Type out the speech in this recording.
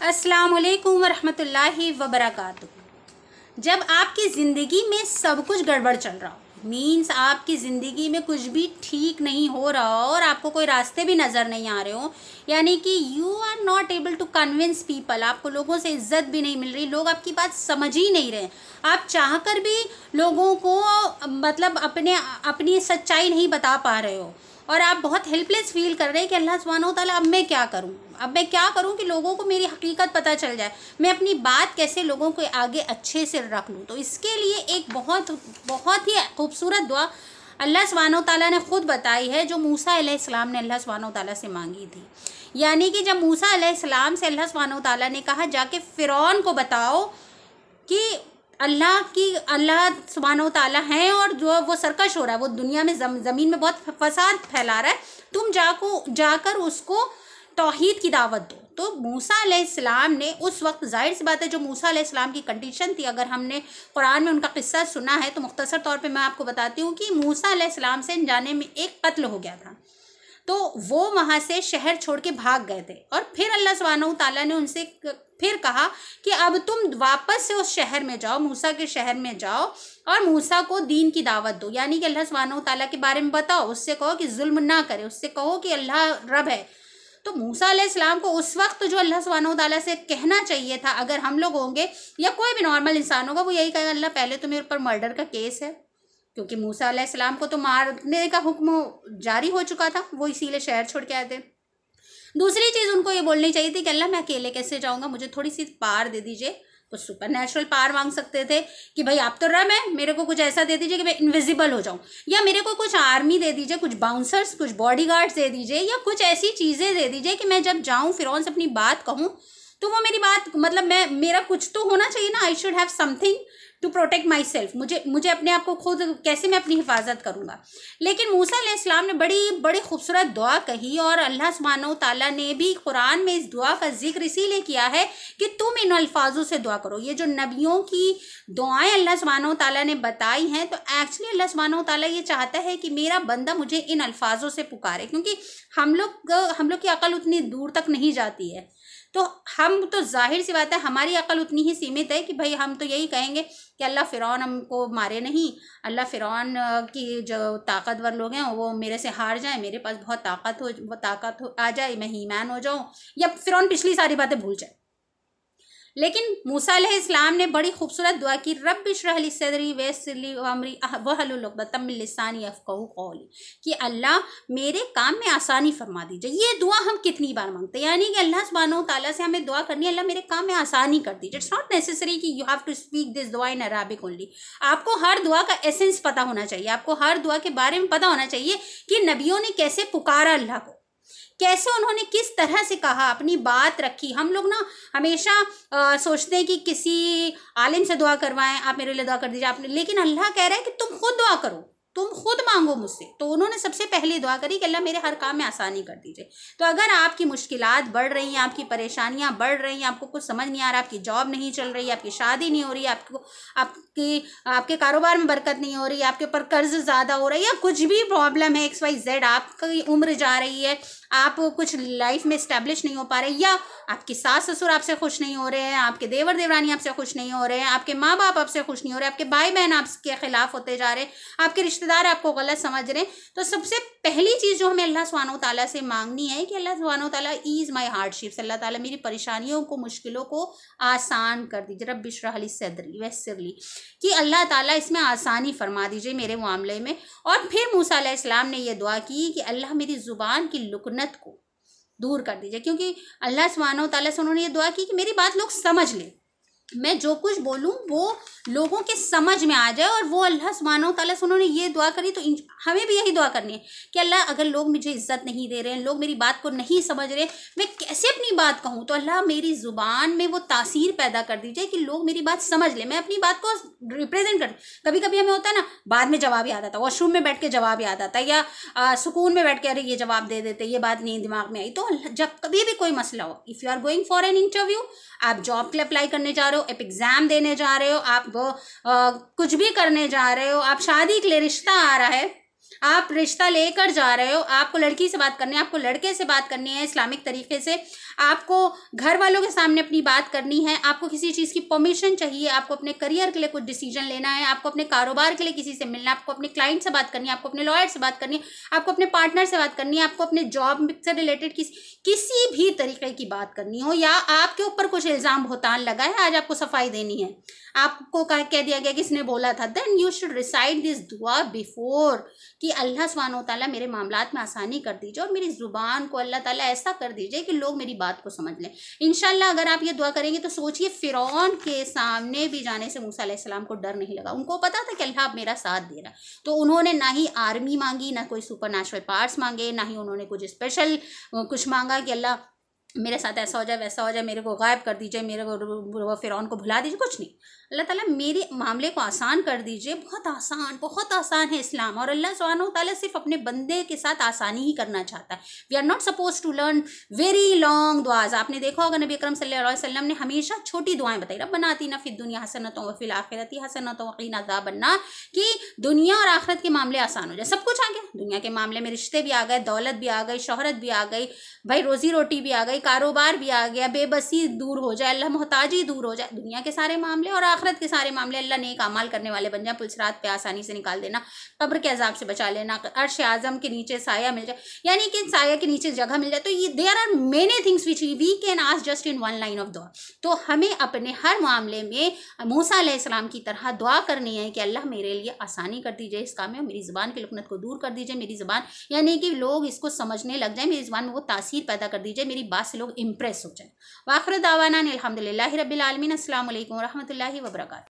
अस्सलाम वालेकुम वरहमतुल्लाहि वबरकातुहू। जब आपकी ज़िंदगी में सब कुछ गड़बड़ चल रहा हो, मीन्स आपकी ज़िंदगी में कुछ भी ठीक नहीं हो रहा हो और आपको कोई रास्ते भी नज़र नहीं आ रहे हो, यानी कि you are not able to convince people, आपको लोगों से इज्जत भी नहीं मिल रही, लोग आपकी बात समझ ही नहीं रहे, आप चाहकर भी लोगों को मतलब अपनी सच्चाई नहीं बता पा रहे हो और आप बहुत हेल्पलेस फील कर रहे हैं कि अल्लाह सुब्हानहू तआला अब मैं क्या करूं कि लोगों को मेरी हकीकत पता चल जाए, मैं अपनी बात कैसे लोगों के आगे अच्छे से रख लूं। तो इसके लिए एक बहुत बहुत ही खूबसूरत दुआ अल्लाह सुब्हानहू तआला ने ख़ुद बताई है, जो मूसा अलैहिस्सलाम ने अल्लाह सुब्हानहू तआला से मांगी थी। यानी कि जब मूसा अलैहिस्सलाम से अल्लाह सुब्हानहू तआला ने कहा जाके फ़िरौन को बताओ कि अल्लाह सुब्हानहू तआला हैं और जो वो सरकश हो रहा है, वो दुनिया में ज़मीन में बहुत फसाद फैला रहा है, तुम जाकर उसको तौहीद की दावत दो। तो मूसा अलैहिस्सलाम ने उस वक्त, जाहिर सी बात है, जो मूसा अलैहिस्सलाम की कंडीशन थी, अगर हमने कुरान में उनका किस्सा सुना है तो मुख्तसर तौर पे मैं आपको बताती हूँ कि मूसा अलैहिस्सलाम से अनजाने में एक कत्ल हो गया था, तो वो वहाँ से शहर छोड़ के भाग गए थे और फिर अल्लाह सुब्हानहू तआला ने उनसे फिर कहा कि अब तुम वापस से उस शहर में जाओ, मूसा के शहर में जाओ और मूसा को दीन की दावत दो, यानी कि अल्लाह सुब्हानहू तआला के बारे में बताओ, उससे कहो कि जुल्म ना करे, उससे कहो कि अल्लाह रब है। तो मूसा अलैहिस्सलाम को उस वक्त जो अल्लाह सुब्हानहू तआला से कहना चाहिए था, अगर हम लोग होंगे या कोई भी नॉर्मल इंसान होगा, वो यही कहेगा अल्लाह पहले तो मेरे ऊपर मर्डर का केस है, क्योंकि मूसा अलैहिस्सलाम को तो मारने का हुक्म जारी हो चुका था, वो इसीलिए शहर छोड़ के आए थे। दूसरी चीज़ उनको ये बोलनी चाहिए थी कि अल्लाह मैं अकेले कैसे जाऊँगा, मुझे थोड़ी सी पार दे दीजिए, कुछ सुपर नेचुरल पार मांग सकते थे कि भाई आप तो रब है, मेरे को कुछ ऐसा दे दीजिए कि मैं इनविजिबल हो जाऊँ, या मेरे को कुछ आर्मी दे दीजिए, कुछ बाउंसर्स, कुछ बॉडीगार्ड्स दे दीजिए, या कुछ ऐसी चीज़ें दे दीजिए कि मैं जब जाऊँ फ़िरौन से अपनी बात कहूँ तो वो मेरी बात, मतलब मेरा कुछ तो होना चाहिए ना, I should have something to protect myself, मुझे अपने आप को खुद कैसे मैं अपनी हिफाजत करूँगा। लेकिन मूसा अलैहिस्सलाम ने बड़ी खूबसूरत दुआ कही और अल्लाह सुब्हानहू तआला ने भी कुरान में इस दुआ का जिक्र इसीलिए किया है कि तुम इन अल्फाजों से दुआ करो। ये जो नबियों की दुआएं अल्लाह सुब्हानहू तआला ने बताई हैं, तो एक्चुअली अल्लाह सुब्हानहू तआला ये चाहता है कि मेरा बंदा मुझे इन अल्फाजों से पुकारे, क्योंकि हम लोग की अकल उतनी दूर तक नहीं जाती है, तो हम तो जाहिर सी बात है हमारी अकल उतनी ही सीमित है कि भाई हम तो यही कहेंगे कि अल्लाह फ़िरौन हमको मारे नहीं, अल्लाह फ़िरौन की जो ताकतवर लोग हैं वो मेरे से हार जाए, मेरे पास बहुत ताकत हो आ जाए, मैं ईमान हो जाऊँ, या फ़िरौन पिछली सारी बातें भूल जाए। लेकिन मूसा अलैहिस्सलाम ने बड़ी खूबसूरत दुआ की, रब्बि इश्रह ली सदरी वयस्सिर ली अमरी वहलुल उक़दतम मिन लिसानी यफ़क़हू क़ौली, कि अल्लाह मेरे काम में आसानी फरमा दीजिए। ये दुआ हम कितनी बार मांगते हैं, यानी कि अल्लाह सुब्हानहू तआला से हमें दुआ करनी है, अल्लाह मेरे काम में आसानी कर दीजिए। इट्स नॉट नेसेसरी कि you have to speak this दुआ इन अरबिक ओनली, आपको हर दुआ का एसेंस पता होना चाहिए, आपको हर दुआ के बारे में पता होना चाहिए कि नबियों ने कैसे पुकारा अल्लाह को, कैसे उन्होंने किस तरह से कहा, अपनी बात रखी। हम लोग ना हमेशा सोचते हैं कि किसी आलिम से दुआ करवाएं, आप मेरे लिए दुआ कर दीजिए आपने, लेकिन अल्लाह कह रहा है कि तुम खुद दुआ करो, तुम खुद मांगो मुझसे। तो उन्होंने सबसे पहले दुआ करी कि अल्लाह मेरे हर काम में आसानी कर दीजिए। तो अगर आपकी मुश्किलात बढ़ रही हैं, आपकी परेशानियां बढ़ रही हैं, आपको कुछ समझ नहीं आ रहा, आपकी जॉब नहीं चल रही, आपकी शादी नहीं हो रही, आपके कारोबार में बरकत नहीं हो रही, आपके ऊपर कर्ज ज़्यादा हो रहा है, या कुछ भी प्रॉब्लम है XYZ, आपकी उम्र जा रही है, आप कुछ लाइफ में इस्टेब्लिश नहीं हो पा रहे, या आपकी सास ससुर आपसे खुश नहीं हो रहे हैं, आपके देवर देवरानी आपसे खुश नहीं हो रहे हैं, आपके माँ बाप आपसे खुश नहीं हो रहे, आपके भाई बहन आपके खिलाफ होते जा रहे हैं, आपके रिश्तेदार आपको गलत समझ रहे हैं, तो सबसे पहली चीज़ जो हमें अल्लाह सुब्हानहू तआला से मांगनी है कि अल्लाह सुब्हानहू तआला ईज़ माई हार्डशिप्स, अल्लाह ताला मेरी परेशानियों को, मुश्किलों को आसान कर दीजिए। रब्बि इश्रह ली सदरी वयस्सिर ली, कि अल्लाह ताला इसमें आसानी फरमा दीजिए मेरे मामले में। और फिर मूसा अलैहिस्सलाम ने यह दुआ की कि अल्लाह मेरी ज़ुबान की लुकनत को दूर कर दीजिए, क्योंकि अल्लाह सुब्हानहू तआला से उन्होंने ये दुआ की कि मेरी बात लोग समझ लें, मैं जो कुछ बोलूँ वो लोगों के समझ में आ जाए। और वो अल्लाह सुब्हानहू तआला से उन्होंने ये दुआ करी, तो हमें भी यही दुआ करनी है कि अल्लाह अगर लोग मुझे इज्जत नहीं दे रहे हैं, लोग मेरी बात को नहीं समझ रहे, मैं कैसे अपनी बात कहूँ, तो अल्लाह मेरी ज़ुबान में वो तासीर पैदा कर दीजिए कि लोग मेरी बात समझ लें, मैं अपनी बात को रिप्रेजेंट कर। कभी कभी हमें होता है ना, बाद में जवाब याद आता, वॉशरूम में बैठ के जवाब याद आता, या सुकून में बैठ के अरे ये जवाब दे देते, ये बात नहीं दिमाग में आई। तो जब कभी भी कोई मसला हो, if you are going for an interview, आप जॉब के लिए अप्लाई करने जा रहे हो, आप एग्ज़ाम देने जा रहे हो, आप कुछ भी करने जा रहे हो, आप शादी के लिए रिश्ता आ रहा है, आप रिश्ता लेकर जा रहे हो, आपको लड़की से बात करनी है, आपको लड़के से बात करनी है इस्लामिक तरीके से, आपको घर वालों के सामने अपनी बात करनी है, आपको किसी चीज़ की परमिशन चाहिए, आपको अपने करियर के लिए कुछ डिसीजन लेना है, आपको अपने कारोबार के लिए किसी से मिलना है, आपको अपने क्लाइंट से बात करनी है, आपको अपने लॉयर से बात करनी है, आपको अपने पार्टनर से बात करनी है, आपको अपने जॉब से रिलेटेड किसी भी तरीके की बात करनी हो, या आपके ऊपर कुछ इल्ज़ाम भुगतान लगा है, आज आपको सफाई देनी है, आपको कह दिया गया किसने बोला था, then you should recite this दुआ बिफोर कि अल्लाह सुब्हानहू ताला मेरे मामलात में आसानी कर दीजिए और मेरी ज़ुबान को अल्लाह ताला ऐसा कर दीजिए कि लोग मेरी बात को समझ लें। इंशाल्लाह अगर आप ये दुआ करेंगे तो सोचिए, फ़िरौन के सामने भी जाने से मूसा अलैहिस्सलाम को डर नहीं लगा। उनको पता था कि अल्लाह अब मेरा साथ दे रहा है, तो उन्होंने ना ही आर्मी मांगी, ना कोई सुपर नेचुरल पावर्स मांगे, ना ही उन्होंने कुछ स्पेशल कुछ मांगा कि अल्लाह मेरे साथ ऐसा हो जाए वैसा हो जाए, मेरे को गायब कर दीजिए, मेरे को फ़िरौन को भुला दीजिए, कुछ नहीं। अल्लाह ताला मेरे मामले को आसान कर दीजिए। बहुत आसान है इस्लाम, और अल्लाह सुब्हानहू ताला सिर्फ अपने बंदे के साथ आसानी ही करना चाहता है। We are not suppose to learn very long दुआज। आपने देखा होगा नबी अकरम सल्लल्लाहु अलैहि वसल्लम ने हमेशा छोटी दुआएं बताई, रब्बना आतिना फिद दुनिया हसनतन व फिल आखिरति हसनतन व क़िना अज़ाबन्नार, कि दुनिया और आखिरत के मामले आसान हो जाए। सब कुछ आ गया, दुनिया के मामले में रिश्ते भी आ गए, दौलत भी आ गई, शोहरत भी आ गई, भाई रोजी रोटी भी आ गई, कारोबार भी आ गया, बेबसी दूर हो जाए, अल्लाह मोहताजी दूर हो जाए, दुनिया के सारे मामले और आखिरत के सारे मामले अल्लाह नेक अमाल करने वाले बन जाए, पुलसरात पे आसानी से निकाल देना, कब्र के अजाब से बचा लेना, अर्श आज़म के नीचे साया मिल जाए, यानी कि साया के नीचे जगह मिल जाए। तो ये there are many things which we can ask just in one line of दुआ। तो हमें अपने हर मामले में मूसा अलैहिस्सलाम की तरह दुआ करनी है कि अल्लाह मेरे लिए आसानी कर दीजिए इस काम में, मेरी ज़ुबान की लुकनत को दूर कर दीजिए, मेरी ज़ुबान यानी कि लोग इसको समझने लग जाए, मेरी ज़ुबान में वो तासीर पैदा कर दीजिए, मेरी बात से लोग इम्प्रेस हो जाए। वाखिर दावाना अल्हम्दुलिल्लाहि रब्बिल आलमीन। अस्सलामु अलैकुम व रहमतुल्लाहि व बरकातहू।